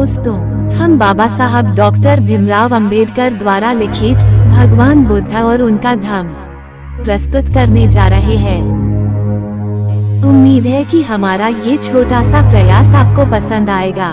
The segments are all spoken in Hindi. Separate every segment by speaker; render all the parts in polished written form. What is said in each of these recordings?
Speaker 1: दोस्तों, हम बाबा साहब डॉक्टर भीमराव अंबेडकर द्वारा लिखित भगवान बुद्ध और उनका धम्म प्रस्तुत करने जा रहे हैं। उम्मीद है कि हमारा ये छोटा सा प्रयास आपको पसंद आएगा।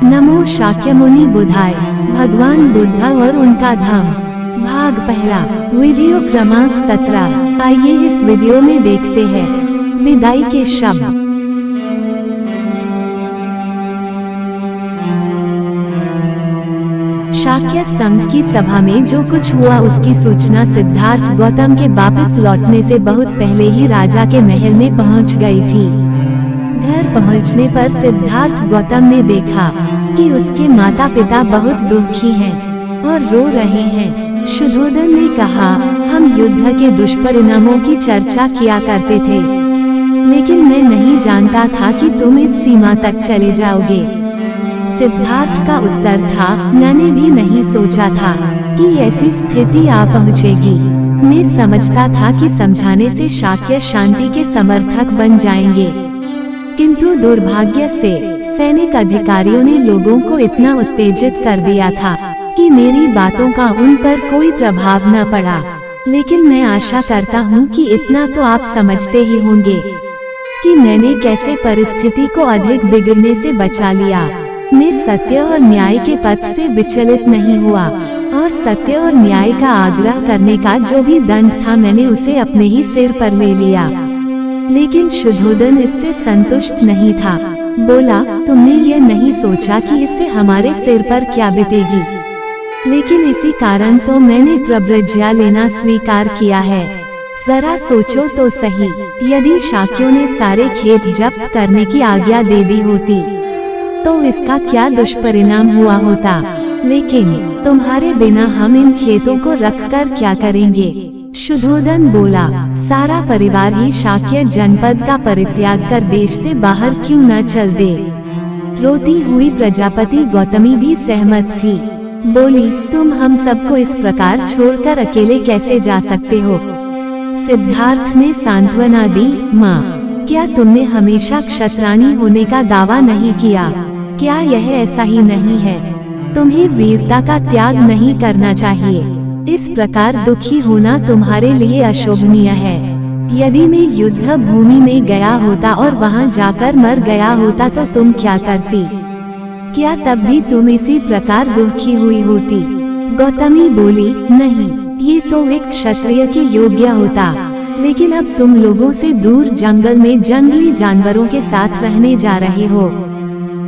Speaker 1: नमो शाक्यमुनि बुधाय। भगवान बुद्ध और उनका धम्म, भाग पहला, वीडियो क्रमांक 17। आइए इस वीडियो में देखते हैं विदाई के शब्द। शाक्य संघ की सभा में जो कुछ हुआ उसकी सूचना सिद्धार्थ गौतम के वापस लौटने से बहुत पहले ही राजा के महल में पहुंच गई थी। घर पहुंचने पर सिद्धार्थ गौतम ने देखा कि उसके माता पिता बहुत दुखी हैं और रो रहे हैं। शुद्धोधन ने कहा, हम युद्ध के दुष्परिणामों की चर्चा किया करते थे, लेकिन मैं नहीं जानता था कि तुम इस सीमा तक चले जाओगे। सिद्धार्थ का उत्तर था, मैंने भी नहीं सोचा था कि ऐसी स्थिति आ पहुंचेगी। मैं समझता था कि समझाने से शाक्य शांति के समर्थक बन जाएंगे, किंतु दुर्भाग्य से सैनिक अधिकारियों ने लोगों को इतना उत्तेजित कर दिया था कि मेरी बातों का उन पर कोई प्रभाव न पड़ा। लेकिन मैं आशा करता हूँ कि इतना तो आप समझते ही होंगे कि मैंने कैसे परिस्थिति को अधिक बिगड़ने से बचा लिया। मैं सत्य और न्याय के पथ से विचलित नहीं हुआ और सत्य और न्याय का आग्रह करने का जो भी दंड था मैंने उसे अपने ही सिर पर ले लिया। लेकिन शुद्धोधन इससे संतुष्ट नहीं था। बोला, तुमने ये नहीं सोचा कि इससे हमारे सिर पर क्या बीतेगी। लेकिन इसी कारण तो मैंने प्रब्रज्या लेना स्वीकार किया है। जरा सोचो तो सही, यदि शाक्यों ने सारे खेत जब्त करने की आज्ञा दे दी होती तो इसका क्या दुष्परिणाम हुआ होता। लेकिन तुम्हारे बिना हम इन खेतों को रखकर क्या करेंगे। शुद्धोधन बोला, सारा परिवार ही शाक्य जनपद का परित्याग कर देश से बाहर क्यों न चल दे। रोती हुई प्रजापति गौतमी भी सहमत थी। बोली, तुम हम सबको इस प्रकार छोड़कर अकेले कैसे जा सकते हो। सिद्धार्थ ने सांत्वना दी, माँ, क्या तुमने हमेशा क्षत्ररानी होने का दावा नहीं किया। क्या यह ऐसा ही नहीं है। तुम्हें वीरता का त्याग नहीं करना चाहिए। इस प्रकार दुखी होना तुम्हारे लिए अशोभनीय है। यदि मैं युद्ध भूमि में गया होता और वहां जाकर मर गया होता तो तुम क्या करती। क्या तब भी तुम इसी प्रकार दुखी हुई होती। गौतमी बोली, नहीं, ये तो एक क्षत्रिय के योग्य होता। लेकिन अब तुम लोगों से दूर जंगल में जंगली जानवरों के साथ रहने जा रहे हो।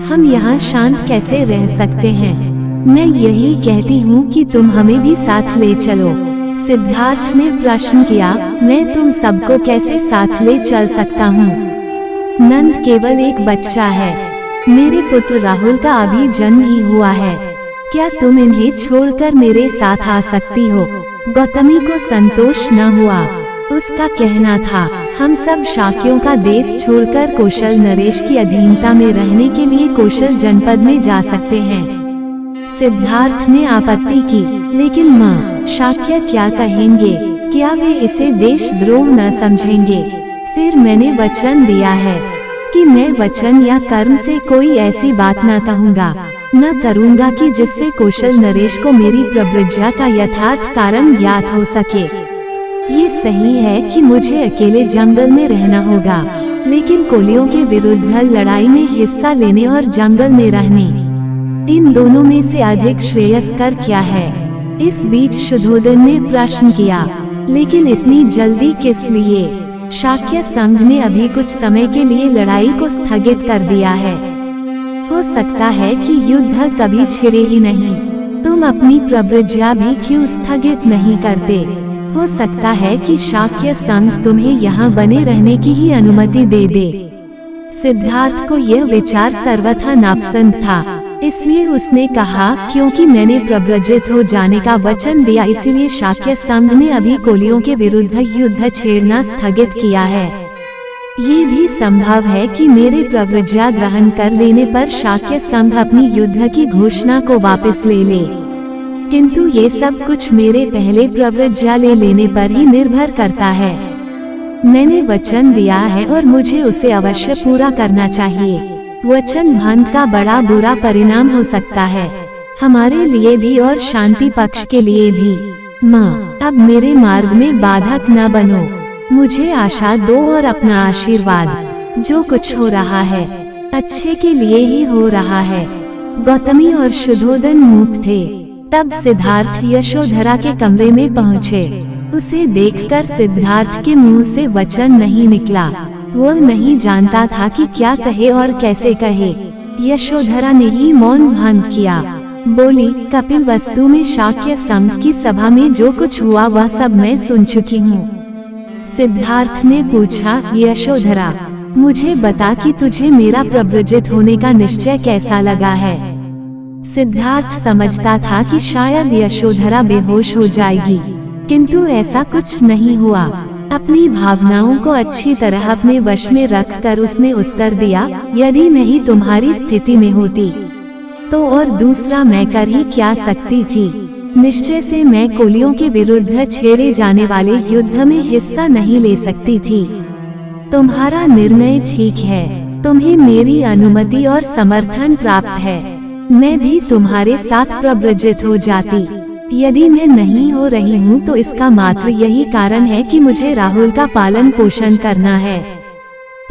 Speaker 1: हम यहाँ शांत कैसे रह सकते हैं। मैं यही कहती हूँ कि तुम हमें भी साथ ले चलो। सिद्धार्थ ने प्रश्न किया, मैं तुम सबको कैसे साथ ले चल सकता हूँ। नंद केवल एक बच्चा है। मेरे पुत्र राहुल का अभी जन्म ही हुआ है। क्या तुम इन्हें छोड़कर मेरे साथ आ सकती हो। गौतमी को संतोष न हुआ। उसका कहना था, हम सब शाक्यों का देश छोड़कर कौशल नरेश की अधीनता में रहने के लिए कौशल जनपद में जा सकते हैं। सिद्धार्थ ने आपत्ति की, लेकिन माँ, शाक्य क्या कहेंगे। क्या वे इसे देशद्रोह न समझेंगे। फिर मैंने वचन दिया है कि मैं वचन या कर्म से कोई ऐसी बात न कहूँगा, न करूँगा कि जिससे कौशल नरेश को मेरी प्रब्रज्या का यथार्थ कारण ज्ञात हो सके। ये सही है कि मुझे अकेले जंगल में रहना होगा, लेकिन कोलियों के विरुद्ध लड़ाई में हिस्सा लेने और जंगल में रहने, इन दोनों में से अधिक श्रेयस्कर क्या है। इस बीच शुद्धोधन ने प्रश्न किया, लेकिन इतनी जल्दी किस लिए। शाक्य संघ ने अभी कुछ समय के लिए लड़ाई को स्थगित कर दिया है। हो सकता है कि युद्ध कभी छिड़े ही नहीं। तुम अपनी प्रब्रज्या भी क्यों स्थगित नहीं करते। हो सकता है कि शाक्य संघ तुम्हें यहाँ बने रहने की ही अनुमति दे दे। सिद्धार्थ को यह विचार सर्वथा नापसंद था, इसलिए उसने कहा, क्योंकि मैंने प्रव्रजित हो जाने का वचन दिया इसलिए शाक्य संघ ने अभी कोलियों के विरुद्ध युद्ध छेड़ना स्थगित किया है। ये भी संभव है कि मेरे प्रव्रज्या ग्रहण कर लेने पर शाक्य संघ अपनी युद्ध की घोषणा को वापस ले ले। किंतु ये सब कुछ मेरे पहले प्रव्रज्या ले लेने पर ही निर्भर करता है। मैंने वचन दिया है और मुझे उसे अवश्य पूरा करना चाहिए। वचन भंग का बड़ा बुरा परिणाम हो सकता है, हमारे लिए भी और शांति पक्ष के लिए भी। माँ, अब मेरे मार्ग में बाधक न बनो, मुझे आशा दो और अपना आशीर्वाद। जो कुछ हो रहा है अच्छे के लिए ही हो रहा है। गौतमी और शुद्धोदन मूक थे। तब सिद्धार्थ यशोधरा के कमरे में पहुँचे। उसे देखकर सिद्धार्थ के मुंह से वचन नहीं निकला। वह नहीं जानता था कि क्या कहे और कैसे कहे। यशोधरा ने ही मौन भंग किया। बोली, कपिल वस्तु में शाक्य संघ की सभा में जो कुछ हुआ वह सब मैं सुन चुकी हूँ। सिद्धार्थ ने पूछा, यशोधरा, मुझे बता कि तुझे मेरा प्रव्रजित होने का निश्चय कैसा लगा है। सिद्धार्थ समझता था कि शायद यशोधरा बेहोश हो जाएगी, किंतु ऐसा कुछ नहीं हुआ। अपनी भावनाओं को अच्छी तरह अपने वश में रखकर उसने उत्तर दिया, यदि मैं ही तुम्हारी स्थिति में होती तो और दूसरा मैं कर ही क्या सकती थी। निश्चय से मैं कोलियों के विरुद्ध छेड़े जाने वाले युद्ध में हिस्सा नहीं ले सकती थी। तुम्हारा निर्णय ठीक है, तुम्हें मेरी अनुमति और समर्थन प्राप्त है। मैं भी तुम्हारे साथ प्रव्रजित हो जाती। यदि मैं नहीं हो रही हूँ तो इसका मात्र यही कारण है कि मुझे राहुल का पालन पोषण करना है।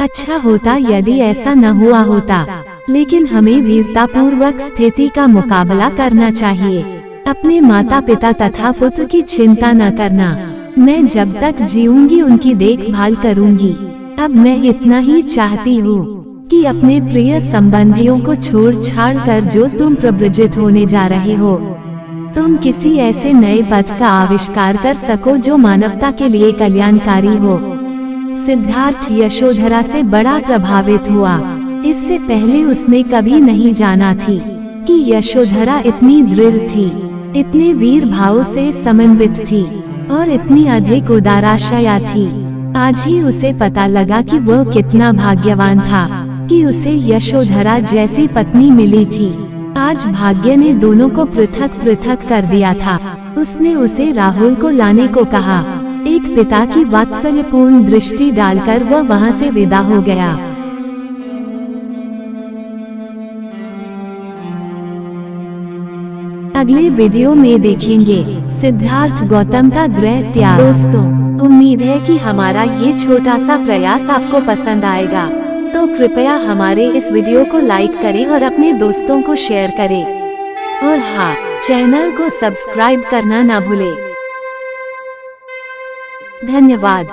Speaker 1: अच्छा होता यदि ऐसा न हुआ होता, लेकिन हमें वीरतापूर्वक स्थिति का मुकाबला करना चाहिए। अपने माता पिता तथा पुत्र की चिंता न करना। मैं जब तक जीऊंगी उनकी देखभाल करूंगी। अब मैं इतना ही चाहती हूँ कि अपने प्रिय संबंधियों को छोड़ छाड़ कर जो तुम प्रव्रजित होने जा रहे हो, तुम किसी ऐसे नए पथ का आविष्कार कर सको जो मानवता के लिए कल्याणकारी हो। सिद्धार्थ यशोधरा से बड़ा प्रभावित हुआ। इससे पहले उसने कभी नहीं जाना थी कि यशोधरा इतनी दृढ़ थी, इतने वीर भाव से समन्वित थी और इतनी अधिक उदाराशया थी। आज ही उसे पता लगा कि वह कितना भाग्यवान था कि उसे यशोधरा जैसी पत्नी मिली थी। आज भाग्य ने दोनों को पृथक पृथक कर दिया था। उसने उसे राहुल को लाने को कहा। एक पिता की वात्सल्यपूर्ण दृष्टि डालकर वह वहां से विदा हो गया। अगले वीडियो में देखेंगे सिद्धार्थ गौतम का गृह त्याग। दोस्तों, उम्मीद है कि हमारा ये छोटा सा प्रयास आपको पसंद आएगा, तो कृपया हमारे इस वीडियो को लाइक करें और अपने दोस्तों को शेयर करें। और हाँ, चैनल को सब्सक्राइब करना ना भूलें। धन्यवाद।